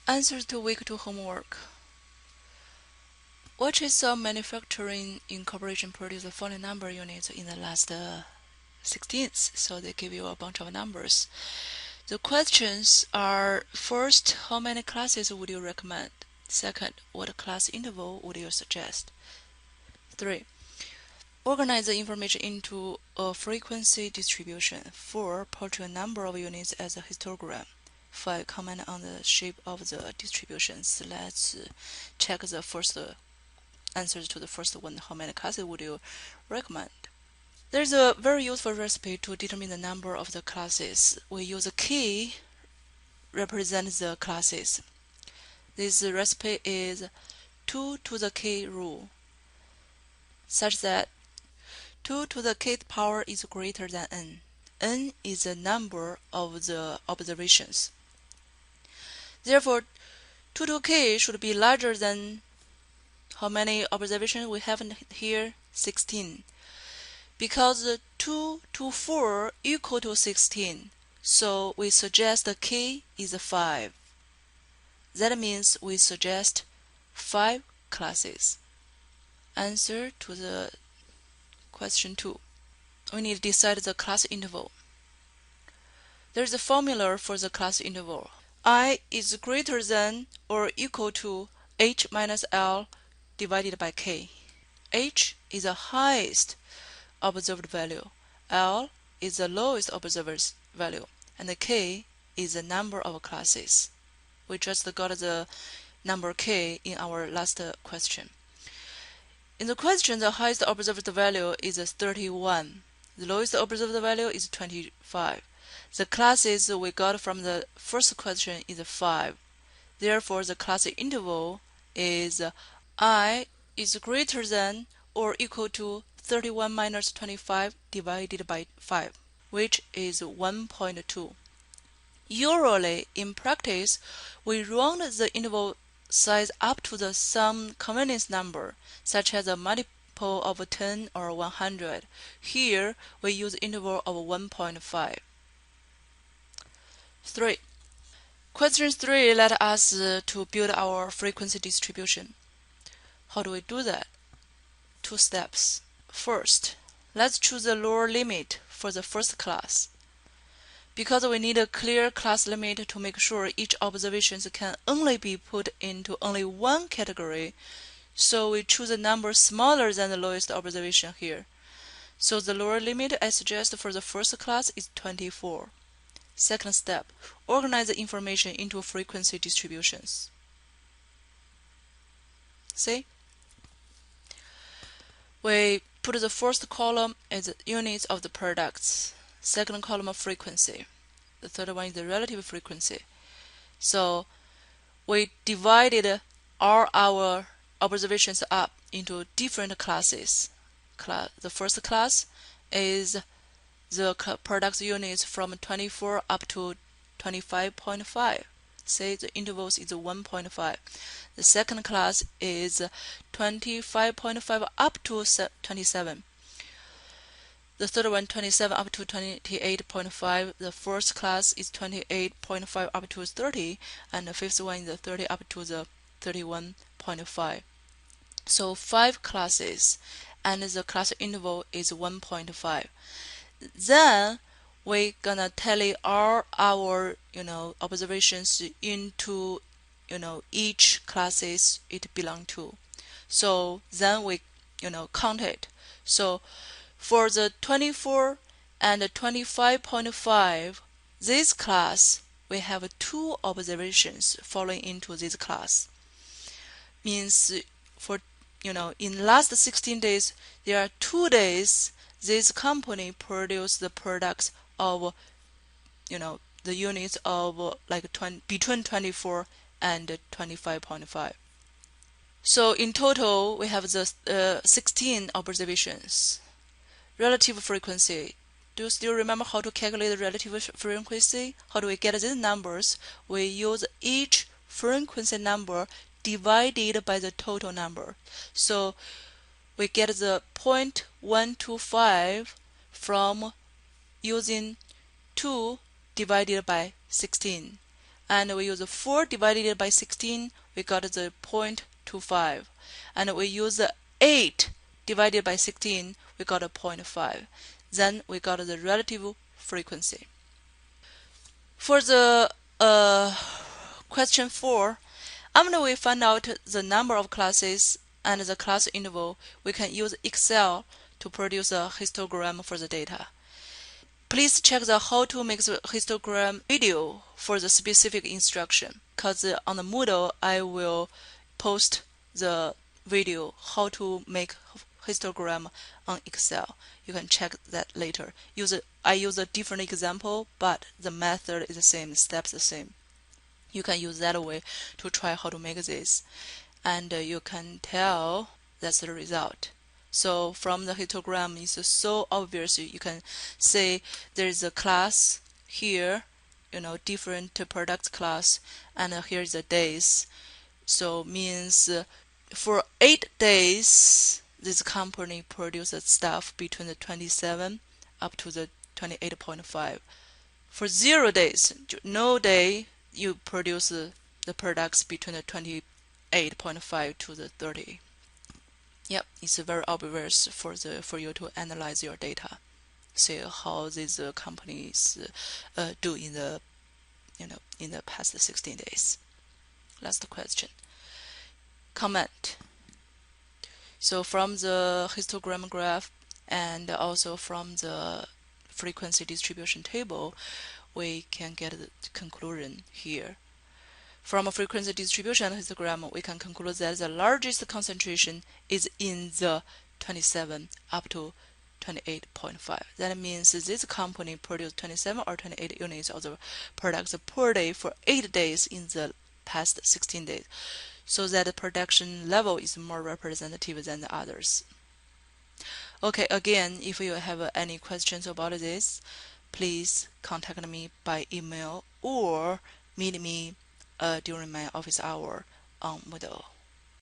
Answers to week 2 homework. What is some manufacturing incorporation produce the following number units in the last 16th? So they give you a bunch of numbers. The questions are: first, how many classes would you recommend? Second, what class interval would you suggest? 3. Organize the information into a frequency distribution. 4. Portray a number of units as a histogram. 5. Comment on the shape of the distributions. Let's check the first answers to the first one. How many classes would you recommend? There's a very useful recipe to determine the number of the classes. We use a key represent the classes. This recipe is 2 to the k rule, such that 2 to the kth power is greater than n. N is the number of the observations. Therefore, 2 to k should be larger than how many observations we have here? 16. Because 2 to 4 equal to 16, so we suggest the k is 5. That means we suggest 5 classes. Answer to the question 2. We need to decide the class interval. There is a formula for the class interval. I is greater than or equal to h minus l divided by k. H is the highest observed value, L is the lowest observed value, and the k is the number of classes. We just got the number k in our last question. In the question, the highest observed value is 31. The lowest observed value is 25. The classes we got from the first question is 5. Therefore, the class interval is I is greater than or equal to 31 minus 25 divided by 5, which is 1.2. Usually, in practice, we round the interval size up to some convenience number, such as a multiple of 10 or 100. Here, we use interval of 1.5. 3. Question 3 let us to build our frequency distribution. How do we do that? 2 steps. First, let's choose the lower limit for the first class. Because we need a clear class limit to make sure each observation can only be put into only one category, so we choose a number smaller than the lowest observation here. So the lower limit I suggest for the first class is 24. Second step, organize the information into frequency distributions. See? We put the first column as units of the products, second column of frequency, the third one is the relative frequency. So we divided all our observations up into different classes. The first class is the products units from 24 up to 25.5. Say the intervals is 1.5. The second class is 25.5 up to 27. The third one 27 up to 28.5. The first class is 28.5 up to 30, and the fifth one is the 30 up to the 31.5. So 5 classes, and the class interval is 1.5. Then we're gonna tally all our observations into each classes it belong to. So then we count it. So for the 24 and 25.5, this class we have 2 observations falling into this class. Means for in last 16 days there are 2 days this company produced the products of the units of between 24 and 25.5. So in total we have the 16 observations. Relative frequency. Do you still remember how to calculate the relative frequency? How do we get these numbers? We use each frequency number divided by the total number. So we get the 0.125 from using 2 divided by 16. and we use 4 divided by 16, we got the 0.25, and we use 8 divided by 16, we got a 0.5. Then we got the relative frequency. For the question 4, after we find out the number of classes and the class interval, we can use Excel to produce a histogram for the data. Please check the how to make the histogram video for the specific instruction, because on the Moodle I will post the video how to make histogram on Excel. You can check that later. I use a different example, but the method is the same, steps the same. You can use that way to try how to make this, and you can tell that's the result. So from the histogram, it's so obvious. You can say there's a class here, different product class, and here's the days. So means for 8 days, this company produces stuff between the 27 up to the 28.5. For 0 days, no day, you produce the products between the 28.5 to the 30. Yep, it's very obvious for you to analyze your data, see how these companies do in the in the past 16 days. Last question. Comment. So from the histogram graph and also from the frequency distribution table, we can get the conclusion here. From a frequency distribution histogram, we can conclude that the largest concentration is in the 27 up to 28.5. That means this company produced 27 or 28 units of the products per day for 8 days in the past 16 days. So that the production level is more representative than the others. Okay, again, if you have any questions about this, please contact me by email or meet me during my office hour on Moodle.